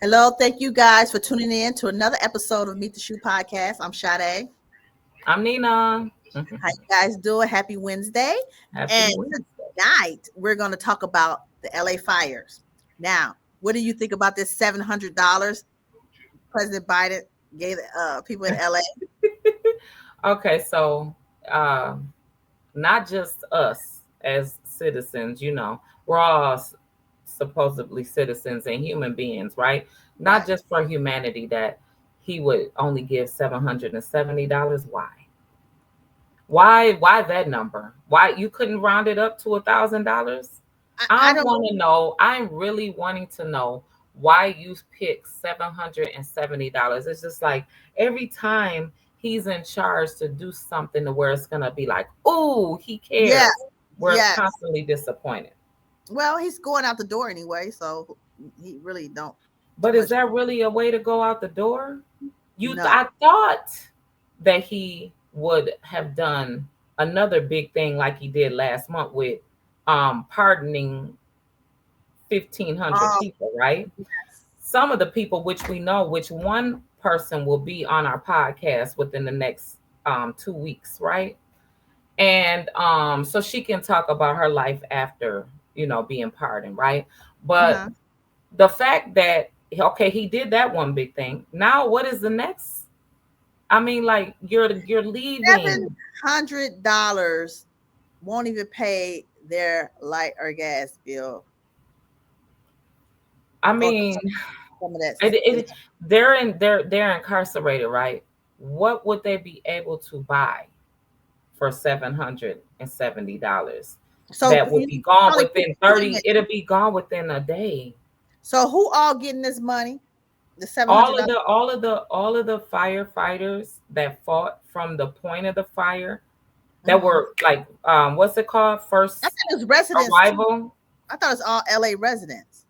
Hello, thank you guys for tuning in to another episode of Meet the Shoe podcast. I'm Sade. I'm Nina. How you guys doing? Happy Wednesday. Happy And Wednesday. tonight we're going to talk about the LA fires. Now, what do you think about this $700 President Biden gave people in LA? Okay, so uh, not just us as citizens, we're all supposedly citizens and human beings, right? Not Right. just for humanity that he would only give $770. Why? Why that number? Why you couldn't round it up to $1,000? I don't I'm really wanting to know why you pick $770. It's just like every time he's in charge to do something to where it's gonna be like, oh, he yeah, cares. We're yeah. constantly disappointed. Well, he's going out the door anyway, so he really don't too But is much. that really a way to go out the door? No. I thought that he would have done another big thing like he did last month with pardoning 1,500 Oh, people, right? yes. Some of the people, which we know, which one person will be on our podcast within the next 2 weeks, right? And so she can talk about her life after, being pardoned, right? But Uh-huh. the fact that, okay, he did that one big thing. Now, what is the next? I mean, like you're seven leaving. hundred dollars won't even pay their light or gas bill I or mean, some of that. they're incarcerated, right? What would they be able to buy for $770? So That would you be gone probably keep within saying 30, it. it'll be gone within a day. So who all getting this money? The seven hundred All of dollars. the firefighters that fought from the point of the fire that Mm-hmm. were like what's it called? I First thought it was residents too. arrival. I thought it's all LA residents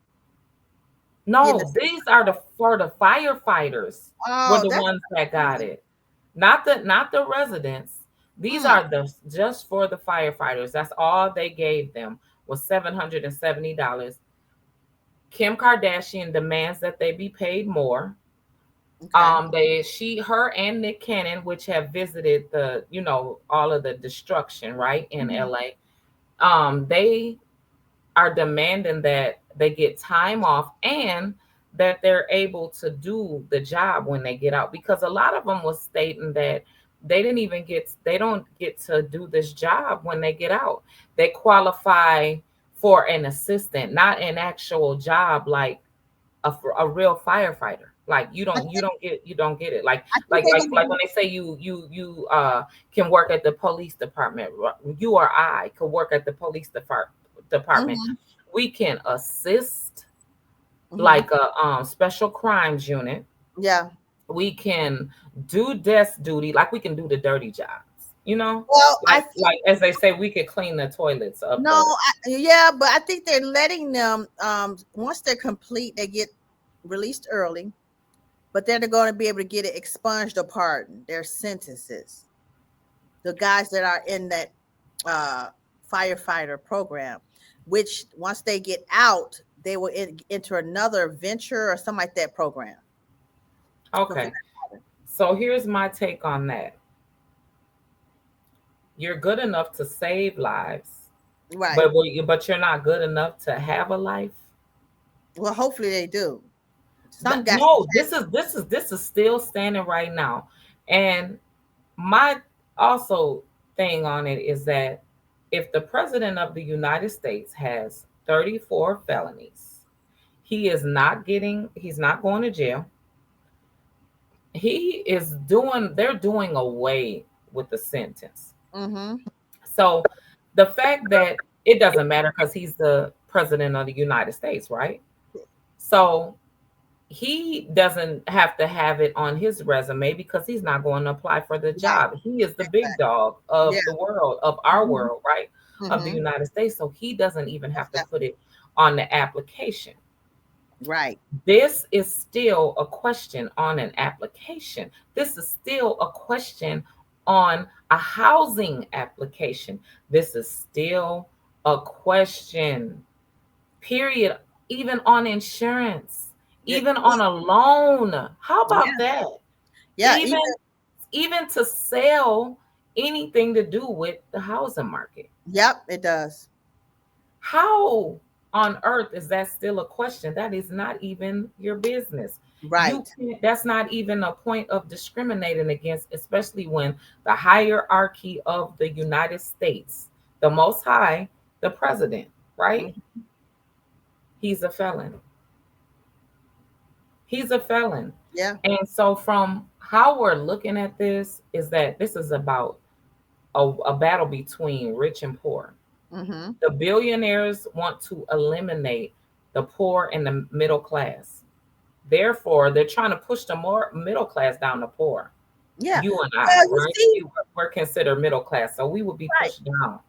getting No, this. these are the for the firefighters were Oh, the that's ones that got crazy. it. Not the residents. These Mm, are the just for the firefighters. That's all they gave them was $770. Kim Kardashian demands that they be paid more. okay. Her and Nick Cannon, which have visited all of the destruction, right, in Mhm. LA. They are demanding that they get time off and that they're able to do the job when they get out, because a lot of them was stating that they don't get to do this job when they get out. They qualify for an assistant, not an actual job like a real firefighter. Like I you don't get it. Like I think like they're like gonna like do. when they say you can work at the police department. You or I could work at the department. Mhm, We can assist mhm. like a special crimes unit. Yeah. We can do desk duty, like we can do the dirty jobs. Well, I think Like as they say, we could clean the toilets of no. the. Yeah, but I think they're letting them. Once they're complete, they get released early. But then they're going to be able to get it expunged or pardoned. Their sentences. The guys that are in that uh, firefighter program, which once they get out, they will enter another venture or something like that program. Before Okay, so here's my take on that. You're good enough to save lives, right. but you're not good enough to have a life. Well, hopefully they do. Some guys. No, this is still standing right now. And my also thing on it is that if the president of the United States has 34 felonies, he's not going to jail. They're doing away with the sentence. Mm-hmm. So the fact that it doesn't matter because he's the president of the United States, right? So he doesn't have to have it on his resume because he's not going to apply for the Right. job. He is the big Exactly. dog Yeah. of the world, of our Mm-hmm. world, right? Of the Mm-hmm. United States. So he doesn't even have to Yeah. put it on the application. Right. This is still a question on an application. This is still a question on a housing application. This is still a question, period, even on insurance. Yeah, even on a loan. How about yeah, that? yeah. Even Even even to sell anything to do with the housing market. yep, it does. How on earth is that still a question? That is not even your business. You Right. can't, that's not even a point of discriminating against, especially when the hierarchy of the United States, the most high, the president, right? Mhm. He's a felon. He's a felon. Yeah. And so from how we're looking at this is that this is about a battle between rich and poor. Mm-hmm. The billionaires want to eliminate the poor and the middle class. Therefore, they're trying to push the more middle class down the poor. Yeah. You and I, Well, you right? see, We're considered middle class, so we would be right. pushed down.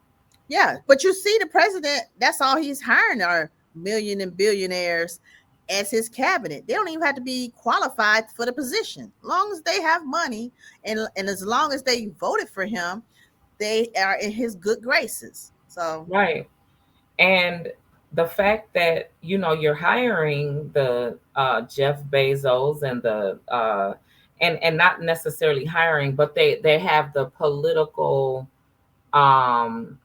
Yeah, but you see, the president, that's all he's hiring are million and billionaires as his cabinet. They don't even have to be qualified for the position. As long as they have money and as long as they voted for him, they are in his good graces. So, Right. And the fact that you're hiring the Jeff Bezos and the and not necessarily hiring, but they have the political influence,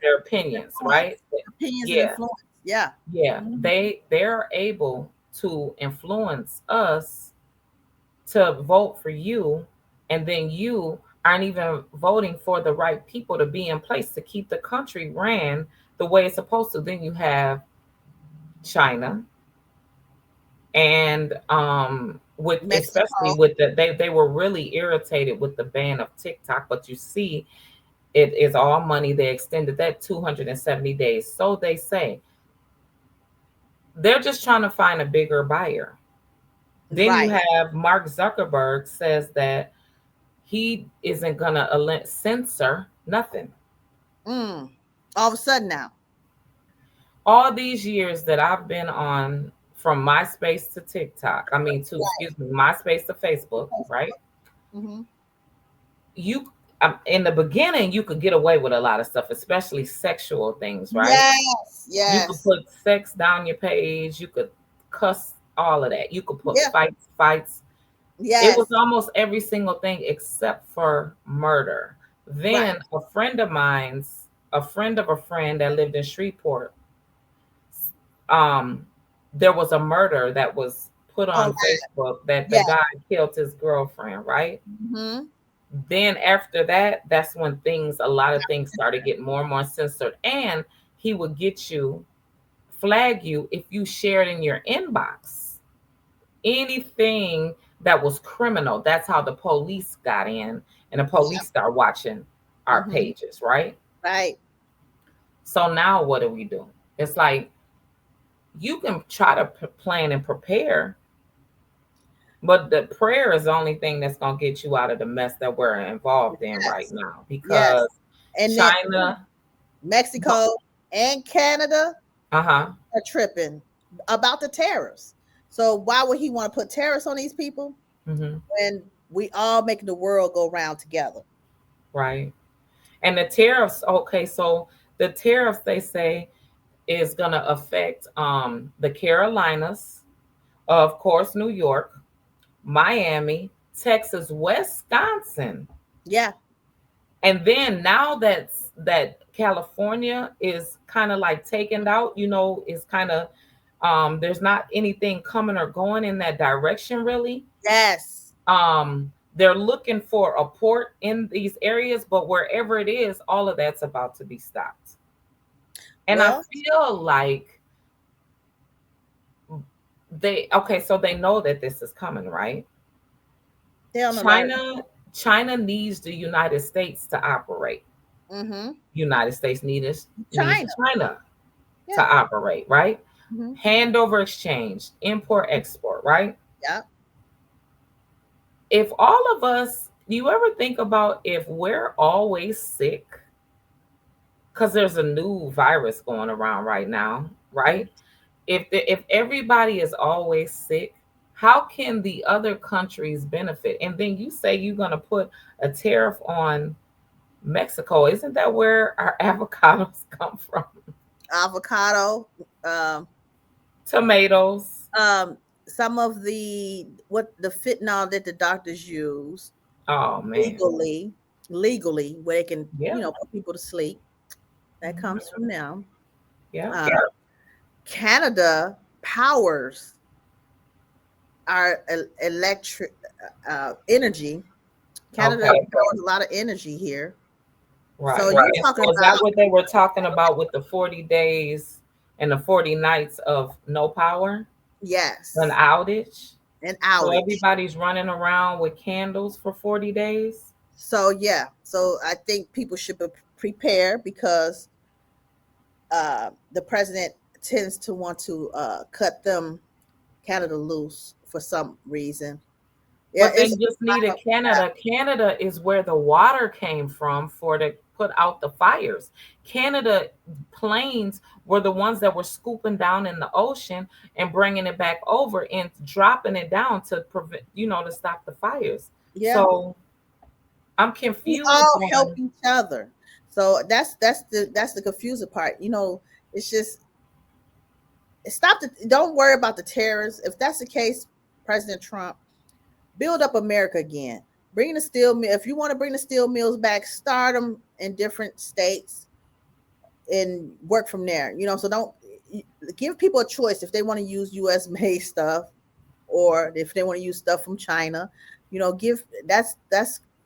their opinions, right? opinions and Yeah, influence. Yeah. yeah. Mhm. They're able to influence us to vote for you, and then you aren't even voting for the right people to be in place to keep the country ran the way it's supposed to. Then you have China, and with especially Mexico. with they were really irritated with the ban of TikTok, but you see it is all money. They extended that 270 days, so they say. They're just trying to find a bigger buyer. Then you Right. have Mark Zuckerberg says that he isn't gonna censor nothing. Mm. All of a sudden now. All these years that I've been on, from MySpace to TikTok, I mean to Right. excuse me, MySpace to Facebook, right? Mm-hmm. You in the beginning you could get away with a lot of stuff, especially sexual things, right? Yes. You could Yes. put sex down your page, you could cuss, all of that. You could put Yeah. fights. It was Yes. almost every single thing except for murder. Right. Then a friend of a friend that lived in Shreveport, um, there was a murder that was put All on right. Facebook that the Yeah. guy killed his girlfriend, right? Mm-hmm. Then after that, that's when a lot of things started getting more and more censored. And he would flag you if you shared in your inbox anything that was criminal. That's how the police got in, and the Yeah. police start watching our Mm-hmm. pages, right? Right. So now what do we do? It's like you can try to plan and prepare, but the prayer is the only thing that's going to get you out of the mess that we're involved in right Yes. now, because Yes. And then China, Mexico and Canada uh-huh. are tripping about the tariffs. So why would he want to put tariffs on these people Hmm. when we all making the world go round together? Right. And the tariffs, okay, so the tariffs, they say, is going to affect the Carolinas, of course, New York, Miami, Texas, Wisconsin. Yeah. And then now that California is kind of like taken out, is kind of there's not anything coming or going in that direction really. Yes. They're looking for a port in these areas, but wherever it is, all of that's about to be stopped. And I Well, feel like so they know that this is coming, right? they on alert. China needs the United States to operate. Mm-hmm. United States needs China. China to Yeah. operate, right? Mm-hmm. Hand over exchange, import, export, right? Yeah. If all of us, do you ever think about if we're always sick? Because there's a new virus going around right now, Mm. right? If everybody is always sick, how can the other countries benefit? And then you say you're going to put a tariff on Mexico. Isn't that where our avocados come from? Avocado. Um. Tomatoes. Um. some of the what the fentanyl that the doctors use Oh man. legally, legally, where they can, Yeah. put people to sleep. That Mhm. comes from them. Yeah. Uh, Canada powers our electric energy. Canada Okay. powers a lot of energy here. So Right. you're And talking so is that about, what they were talking about with the 40 days and the 40 nights of no power, an yes, outage? an So outage. everybody's running around with candles for 40 days? So yeah, so I think people should prepare because the president tends to want to cut them Canada loose for some reason. Yeah, But they it's just needed Canada. Canada is where the water came from for to put out the fires. Canada planes were the ones that were scooping down in the ocean and bringing it back over and dropping it down to prevent, to stop the fires. yeah. So I'm We confused all help on each other. So that's the confusing part. It's just stop the don't worry about the terrorists. If that's the case, President Trump, build up America again. Bring the steel mill. If you want to bring the steel mills back, start them in different states and work from there. So don't give people a choice if they want to use US made stuff or if they want to use stuff from China. Give that's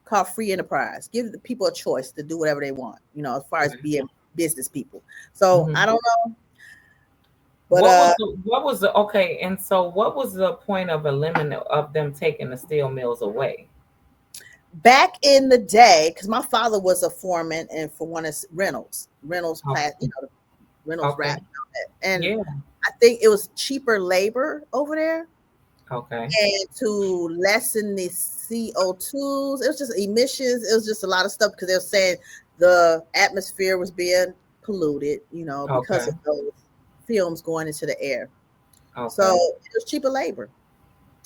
called free enterprise. Give the people a choice to do whatever they want. As far as being business people. So I Mhm. don't know, but What was the okay, and so what was the point of eliminate of them taking the steel mills away? back in the day, because my father was a foreman and for one is Reynolds plat, Okay. Reynolds wrap, Okay. and Yeah. I think it was cheaper labor over there Okay. and to lessen the CO2s. It was just emissions. It was just a lot of stuff because they were saying the atmosphere was being polluted, because Okay. of those films going into the air. So Okay. it was cheaper labor.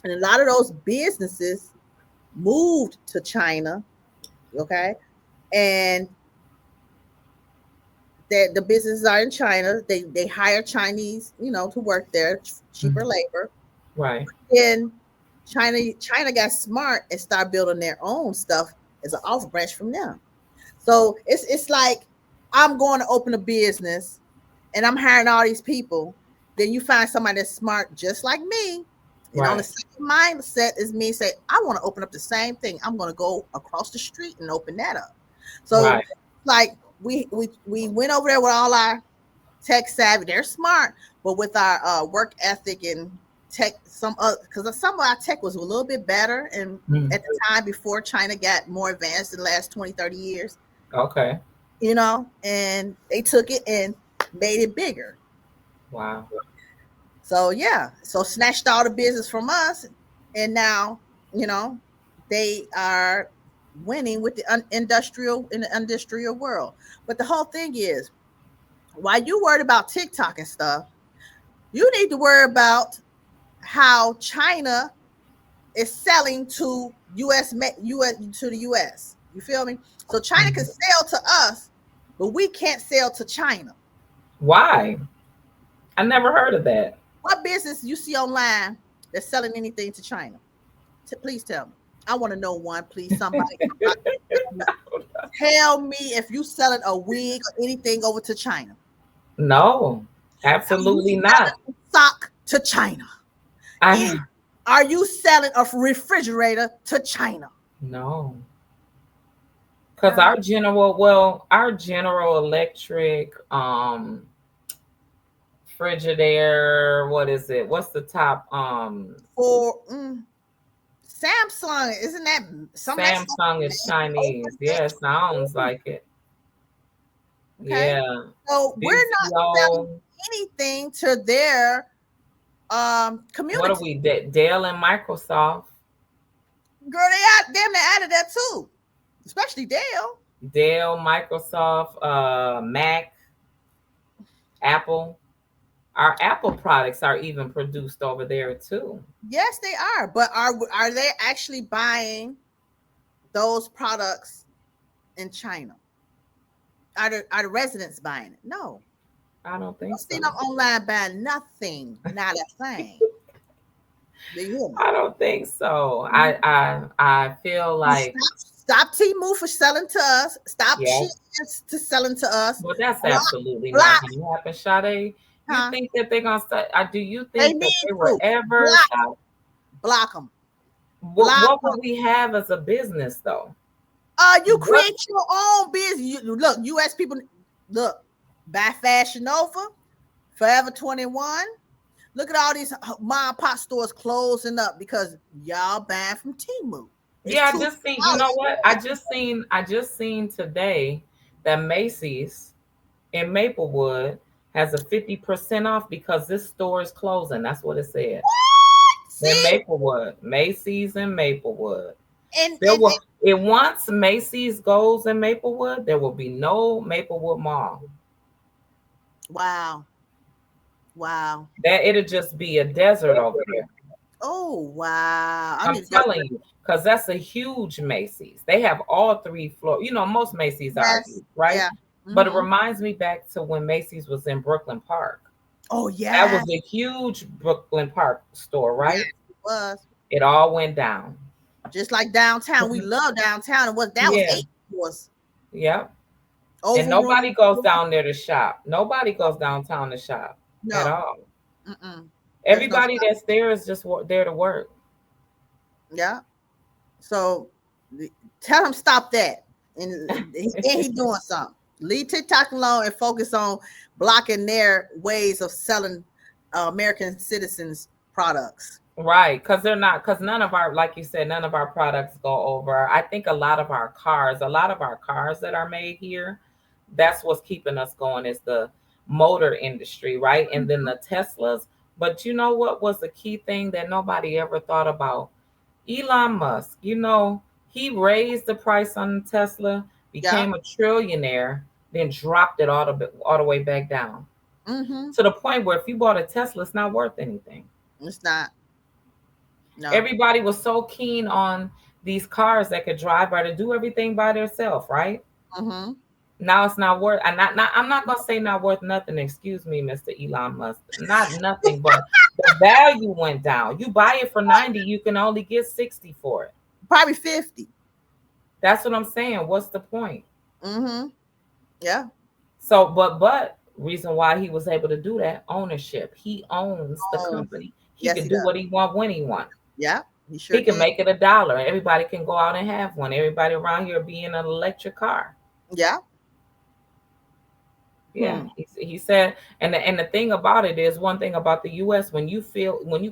And a lot of those businesses moved to China, okay? And the businesses are in China. They hire Chinese, to work there, cheaper Mhm. labor. Right. Then China got smart and started building their own stuff as an off branch from them. So it's like I'm going to open a business and I'm hiring all these people. Then you find somebody that's smart just like me and on the Right. same mindset as me, say, I want to open up the same thing. I'm going to go across the street and open that up. So Right. like we went over there with all our tech savvy. They're smart, but with our work ethic and tech, because some of our tech was a little bit better and Mm. at the time before China got more advanced in the last 20, 30 years, Okay. and they took it and made it bigger. Wow. So yeah, so snatched all the business from us, and now you know they are winning with the industrial in the industrial world. But the whole thing is, while you worried about TikTok and stuff, you need to worry about how China is selling to US to the US. You feel me? So China can Mhm. sell to us, but we can't sell to China. Why? I never heard of that. What business you see online that's selling anything to China? Please tell me. I want to know one, please. Somebody tell me if you selling a wig or anything over to China. No, Are you absolutely not. selling a sock to China? Any, I are you selling a refrigerator to China? no, because No. our General Electric, Frigidaire, what is it? What's the top? For Samsung, isn't that some of that stuff Samsung is Chinese. Yeah, it sounds overseas? like it. Okay. Yeah, So we're not selling Vizio. anything to their What are community. we? Dell and Microsoft. Girl, they added that too, especially Dale. Dell, Microsoft, Mac, Apple. Our Apple products are even produced over there too. Yes, they are. But are they actually buying those products in China? Are the residents buying it? No. I don't You think don't see so. them online buying nothing, not a thing. Do you hear me? I don't think so. Mhm. I feel Well, like stop Temu for selling to us. Stop yes. Shein to selling to us. Well, that's Block, absolutely not block, going to happen, Sade. You huh? think that they're going to start? Do you They think that need they will to ever block, stop? block them, block What would them. we have as a business though? You What? create your own business. Look, U.S. people, look, buy Fashion Nova, Forever 21. Look at all these mom and pop stores closing up because y'all buying from Temu. It's Yeah, I too just seen. You know what? I just seen today that Macy's in Maplewood has a 50% off because this store is closing. That's what it said. In See, Maplewood, Macy's in Maplewood. and There and, will it once Macy's goes in Maplewood, there will be no Maplewood Mall. wow, wow. That it'll just be a desert over there. Oh wow! I I'm need to go to telling you, because that's a huge Macy's. They have all three floors. You know, most Macy's are yes, huge, right? yeah. But it Mm-hmm. reminds me back to when Macy's was in Brooklyn Park. Oh That yeah, was a huge Brooklyn Park store, yes, right? it was It all went down. just like downtown. We love downtown, and what that was Yeah, 8 floors yeah. And overrun. nobody goes down there to shop. Nobody goes downtown to shop at No, all. mm-mm. There's no Everybody stop. that's there is just there to work. Yeah. So tell him stop that, and he doing something. Leave TikTok alone and focus on blocking their ways of selling American citizens products. Right, because they're not, because none of our, like you said, none of our products go over. I think a lot of our cars that are made here, that's what's keeping us going is the motor industry, right? And then the Teslas. But you know what was the key thing that nobody ever thought about? Elon Musk, he raised the price on Tesla, Yeah. became a trillionaire, then dropped it all the way back down Mm-hmm. to the point where if you bought a Tesla, it's not worth anything. It's not. No. Everybody was so keen on these cars that could drive by to do everything by themselves, right? Mm-hmm. Now it's not worth. I'm not gonna say not worth nothing. Excuse me, Mr. Elon Musk. Not nothing, but the value went down. You buy it for 90, you can only get 60 for it. Probably 50. That's what I'm saying. What's the point? Mm-hmm. Yeah. So, but reason why he was able to do that, ownership. He owns the Oh, company. He yes, can he do does. what he want when he want. Yeah, he sure He can can. make it $1. Everybody can go out and have one. Everybody around here be in an electric car. Yeah. Yeah, Hmm. he said, and the thing about it is, one thing about the U.S. When you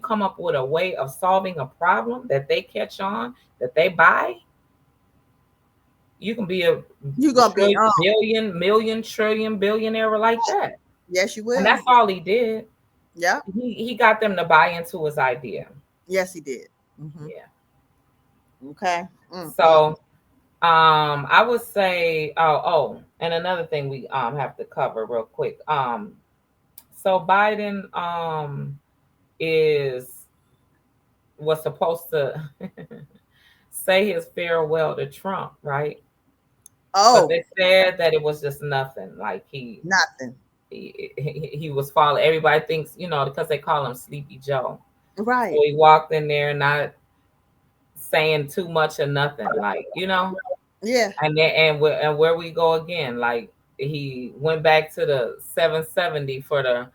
come up with a way of solving a problem that they catch on, that they buy, you can be a You gonna be billion, million, trillion billionaire like that. yes, you And will. that's all he did. Yeah. He got them to buy into his idea. Yes, he did. Mm-hmm. Yeah. Okay. Mm-mm. So I would say, and another thing we have to cover real quick. So Biden is was supposed to say his farewell to Trump, right? But Oh, they said that it was just nothing. Like nothing. he was following. Everybody thinks, because they call him Sleepy Joe. So Right. he walked in there not saying too much or nothing, like Yeah. and where we go again, like he went back to the 770 for the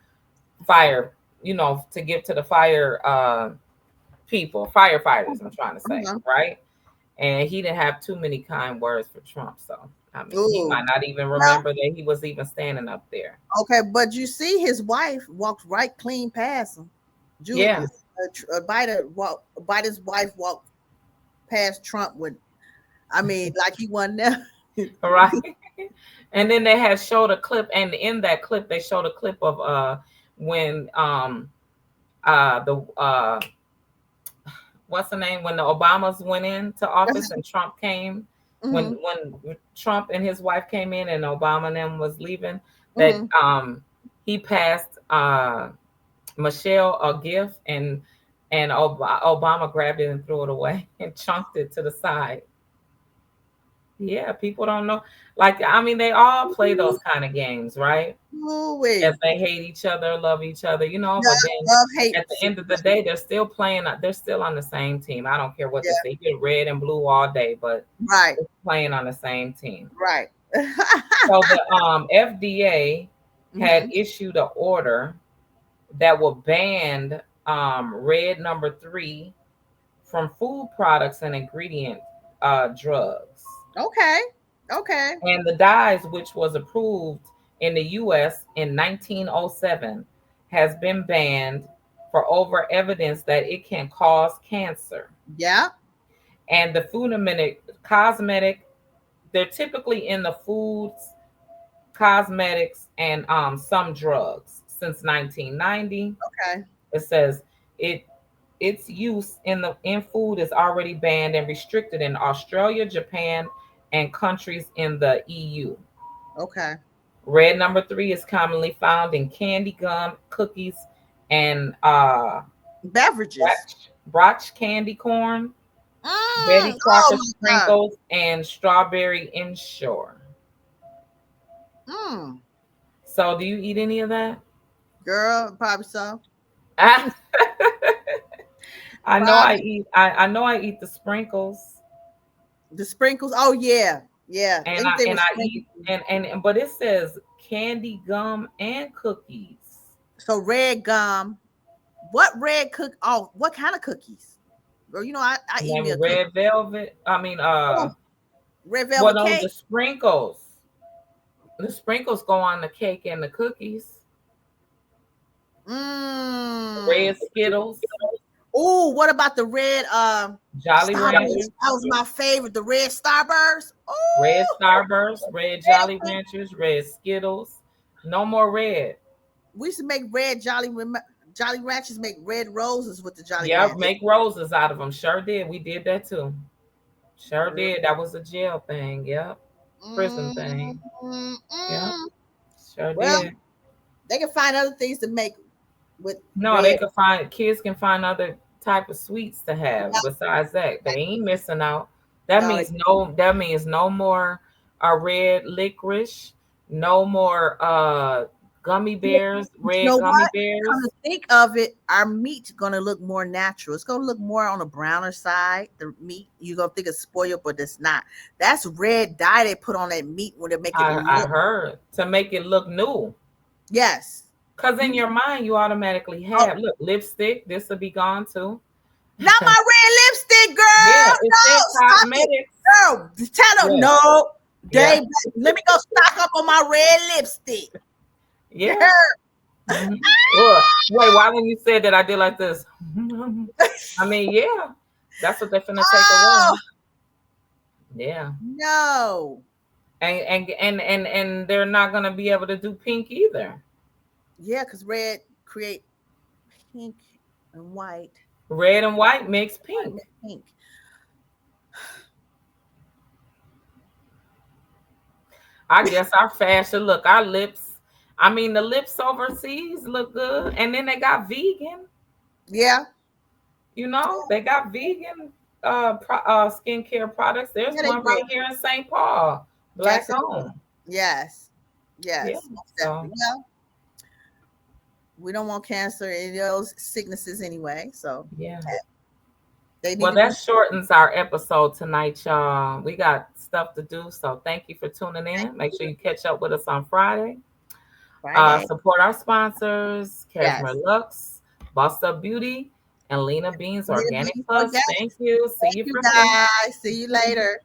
fire, to give to the fire firefighters, I'm trying to say, Uh-huh. right? And he didn't have too many kind words for Trump. So, I mean, he Ooh. might not even Well, remember that he was even standing up there. okay, but you see, his wife walked right clean past him. Yeah, Julia, Biden's wife walked past Trump with, I mean, like he wasn't there. right. And then they had showed a clip, and in that clip, they showed a clip of when the what's the name, when the Obamas went into office and Trump came, when Hmm. Trump and his wife came in and Obama and them was leaving, that Hmm. he passed Michelle a gift, and Obama grabbed it and threw it away and chunked it to the side. Yeah, people don't know. Like, I mean, they all play those kind of games, right? As Ooh-wee. they hate each other, love each other, Yeah, but then love hate at the end of the situation. day, they're still playing, they're still on the same team. I don't care what they Yeah, say. You get red and blue all day, but right, they're playing on the same team. right. So the FDA had Hmm. issued an order that will ban red number 3 from food products and ingredient drugs. Okay, okay. And the dyes, which was approved in the US in 1907, has been banned for over evidence that it can cause cancer. Yeah. And the food and cosmetic, they're typically in the foods, cosmetics, and some drugs since 1990. Okay. It says it its use in food is already banned and restricted in Australia, Japan, and countries in the EU. Okay. Red number 3 is commonly found in candy, gum, cookies, and Beverages. brach candy corn, Betty Oh Crocker my God. sprinkles, and strawberry inshore. Mm. So, do you eat any of that? Girl, probably so. I know I Probably eat. I know I eat the sprinkles, the sprinkles. Oh yeah, yeah. and I Anything and with I sprinkles. eat but it says candy, gum, and cookies. So red gum. What red cook? Oh, what kind of cookies? Girl, I eat me a And cookie. red velvet. I mean, Oh, red well, velvet no, cake. the sprinkles. The sprinkles go on the cake and the cookies. Mmm. Red Skittles, Oh, what about the red Jolly Starburst? Ranchers, That was my favorite. The red Starburst. red Oh, Starburst, red Jolly Ranchers, red Skittles. No more red. we used to make red Jolly Ranchers. Make red roses with the Jolly Yep, Ranchers. make roses out of them. Sure did. We did that too. Sure Girl. did. That was a jail thing. Yep. Prison Mm, thing. mm, Yep. mm. Sure Well, did. they can find other things to make with No, they red. could find kids can find other type of sweets to have besides that. They ain't missing out. No, they, That means no more red licorice, no more gummy bears, you red know gummy what? Come bears. to think of it, our meat's gonna look more natural. It's gonna look more on the browner side. The meat you're gonna think it's spoiled, but it's not. That's red dye they put on that meat when they make it I look. heard to make it look new. Yes, Cause in you. your mind you automatically Oh, have look lipstick. This will be gone too. not my red lipstick, Yeah, girl. it No, said stop it, cosmetics. girl. Tell them Yeah, no. yeah, They let me go stock up on my red lipstick. yeah. Mhm. Wait, why when you said that I did like this? I mean, yeah, that's what they're finna take away. Oh Yeah, no. and they're not gonna be able to do pink either. Yeah, because red create pink and white. Red and white makes White pink. makes pink. I guess our fashion look, our lips. I mean, the lips overseas look good, and then they got vegan. Yeah, They got vegan skincare products. There's yeah, they one do. right here in St. Paul, black Yes, it is. owned. Yes, Yeah, yes, most so definitely. Well, we don't want cancer and those sicknesses anyway, so yeah. they need Well, to be that shortens our episode tonight, y'all. We got stuff to do, so thank you for tuning in. Make sure you catch up with us on Friday. Friday. Support our sponsors, Cashmere Yes. Lux, Bossed Up Beauty, and Lena Beans Little Organic beans for Plus. gas. Thank you. See Thank you you for free. guys. See you later.